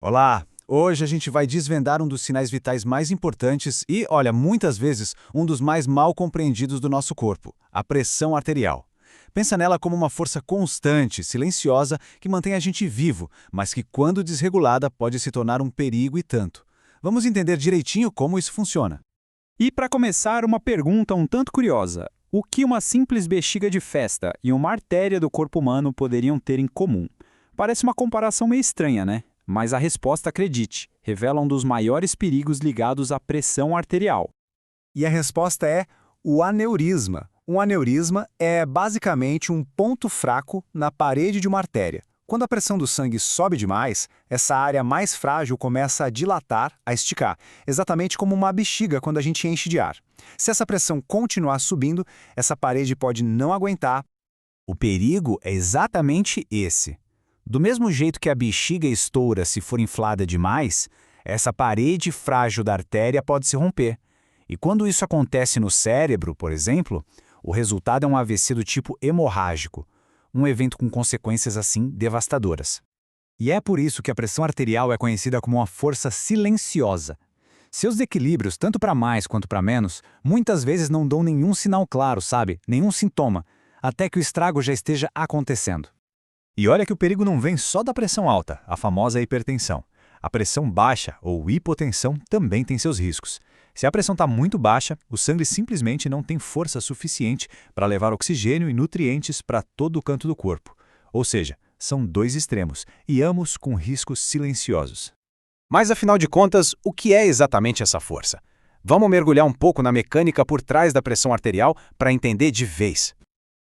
Olá! Hoje a gente vai desvendar um dos sinais vitais mais importantes e, olha, muitas vezes, um dos mais mal compreendidos do nosso corpo, a pressão arterial. Pensa nela como uma força constante, silenciosa, que mantém a gente vivo, mas que, quando desregulada, pode se tornar um perigo e tanto. Vamos entender direitinho como isso funciona. E para começar, uma pergunta um tanto curiosa. O que uma simples bexiga de festa e uma artéria do corpo humano poderiam ter em comum? Parece uma comparação meio estranha, né? Mas a resposta, acredite, revela um dos maiores perigos ligados à pressão arterial. E a resposta é o aneurisma. Um aneurisma é basicamente um ponto fraco na parede de uma artéria. Quando a pressão do sangue sobe demais, essa área mais frágil começa a dilatar, a esticar, exatamente como uma bexiga quando a gente enche de ar. Se essa pressão continuar subindo, essa parede pode não aguentar. O perigo é exatamente esse. Do mesmo jeito que a bexiga estoura se for inflada demais, essa parede frágil da artéria pode se romper. E quando isso acontece no cérebro, por exemplo, o resultado é um AVC do tipo hemorrágico, um evento com consequências assim devastadoras. E é por isso que a pressão arterial é conhecida como uma força silenciosa. Seus desequilíbrios, tanto para mais quanto para menos, muitas vezes não dão nenhum sinal claro, sabe? Nenhum sintoma, até que o estrago já esteja acontecendo. E olha que o perigo não vem só da pressão alta, a famosa hipertensão. A pressão baixa, ou hipotensão, também tem seus riscos. Se a pressão está muito baixa, o sangue simplesmente não tem força suficiente para levar oxigênio e nutrientes para todo o canto do corpo. Ou seja, são dois extremos, e ambos com riscos silenciosos. Mas afinal de contas, o que é exatamente essa força? Vamos mergulhar um pouco na mecânica por trás da pressão arterial para entender de vez.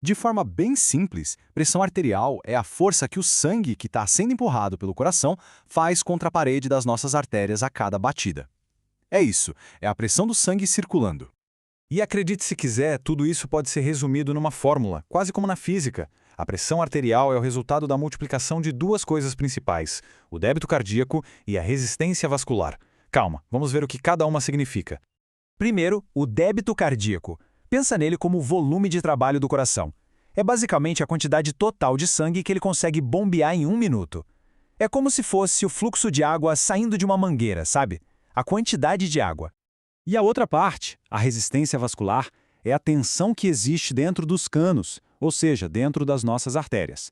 De forma bem simples, pressão arterial é a força que o sangue que está sendo empurrado pelo coração faz contra a parede das nossas artérias a cada batida. É isso, é a pressão do sangue circulando. E acredite se quiser, tudo isso pode ser resumido numa fórmula, quase como na física. A pressão arterial é o resultado da multiplicação de duas coisas principais, o débito cardíaco e a resistência vascular. Calma, vamos ver o que cada uma significa. Primeiro, o débito cardíaco. Pensa nele como o volume de trabalho do coração. É basicamente a quantidade total de sangue que ele consegue bombear em 1 minuto. É como se fosse o fluxo de água saindo de uma mangueira, sabe? A quantidade de água. E a outra parte, a resistência vascular, é a tensão que existe dentro dos canos, ou seja, dentro das nossas artérias.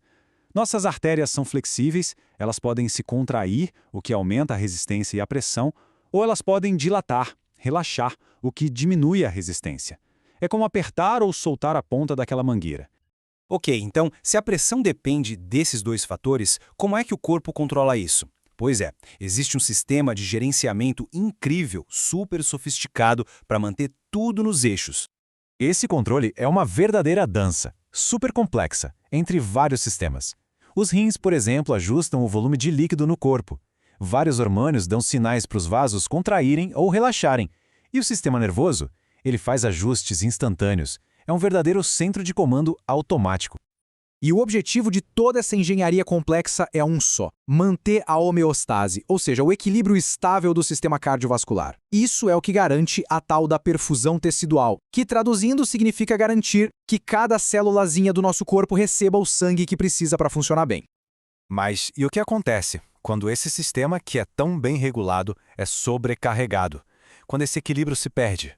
Nossas artérias são flexíveis, elas podem se contrair, o que aumenta a resistência e a pressão, ou elas podem dilatar, relaxar, o que diminui a resistência. É como apertar ou soltar a ponta daquela mangueira. Ok, então, se a pressão depende desses dois fatores, como é que o corpo controla isso? Pois é, existe um sistema de gerenciamento incrível, super sofisticado para manter tudo nos eixos. Esse controle é uma verdadeira dança, super complexa, entre vários sistemas. Os rins, por exemplo, ajustam o volume de líquido no corpo. Vários hormônios dão sinais para os vasos contraírem ou relaxarem. E o sistema nervoso? Ele faz ajustes instantâneos. É um verdadeiro centro de comando automático. E o objetivo de toda essa engenharia complexa é um só: manter a homeostase, ou seja, o equilíbrio estável do sistema cardiovascular. Isso é o que garante a tal da perfusão tecidual, que traduzindo significa garantir que cada célulazinha do nosso corpo receba o sangue que precisa para funcionar bem. Mas e o que acontece quando esse sistema, que é tão bem regulado, é sobrecarregado? Quando esse equilíbrio se perde?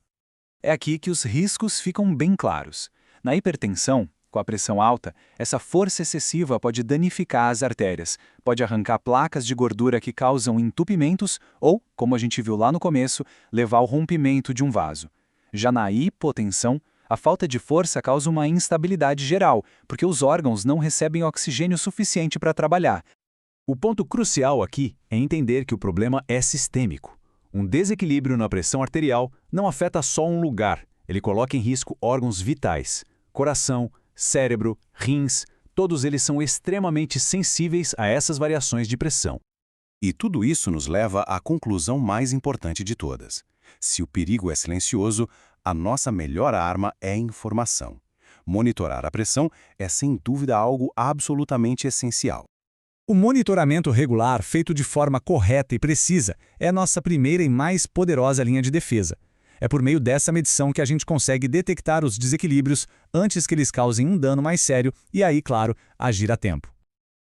É aqui que os riscos ficam bem claros. Na hipertensão, com a pressão alta, essa força excessiva pode danificar as artérias, pode arrancar placas de gordura que causam entupimentos ou, como a gente viu lá no começo, levar ao rompimento de um vaso. Já na hipotensão, a falta de força causa uma instabilidade geral, porque os órgãos não recebem oxigênio suficiente para trabalhar. O ponto crucial aqui é entender que o problema é sistêmico. Um desequilíbrio na pressão arterial não afeta só um lugar, ele coloca em risco órgãos vitais. Coração, cérebro, rins, todos eles são extremamente sensíveis a essas variações de pressão. E tudo isso nos leva à conclusão mais importante de todas. Se o perigo é silencioso, a nossa melhor arma é a informação. Monitorar a pressão é sem dúvida algo absolutamente essencial. O monitoramento regular, feito de forma correta e precisa, é a nossa primeira e mais poderosa linha de defesa. É por meio dessa medição que a gente consegue detectar os desequilíbrios antes que eles causem um dano mais sério e aí, claro, agir a tempo.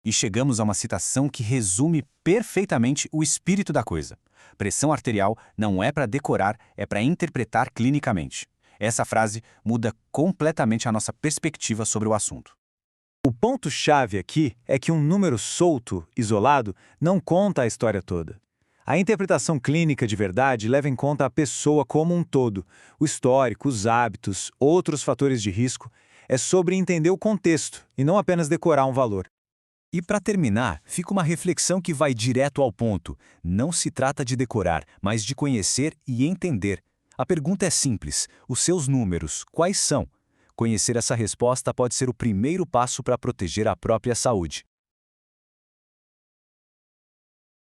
E chegamos a uma citação que resume perfeitamente o espírito da coisa. Pressão arterial não é para decorar, é para interpretar clinicamente. Essa frase muda completamente a nossa perspectiva sobre o assunto. O ponto-chave aqui é que um número solto, isolado, não conta a história toda. A interpretação clínica de verdade leva em conta a pessoa como um todo, o histórico, os hábitos, outros fatores de risco. É sobre entender o contexto e não apenas decorar um valor. E para terminar, fica uma reflexão que vai direto ao ponto. Não se trata de decorar, mas de conhecer e entender. A pergunta é simples: os seus números, quais são? Conhecer essa resposta pode ser o primeiro passo para proteger a própria saúde.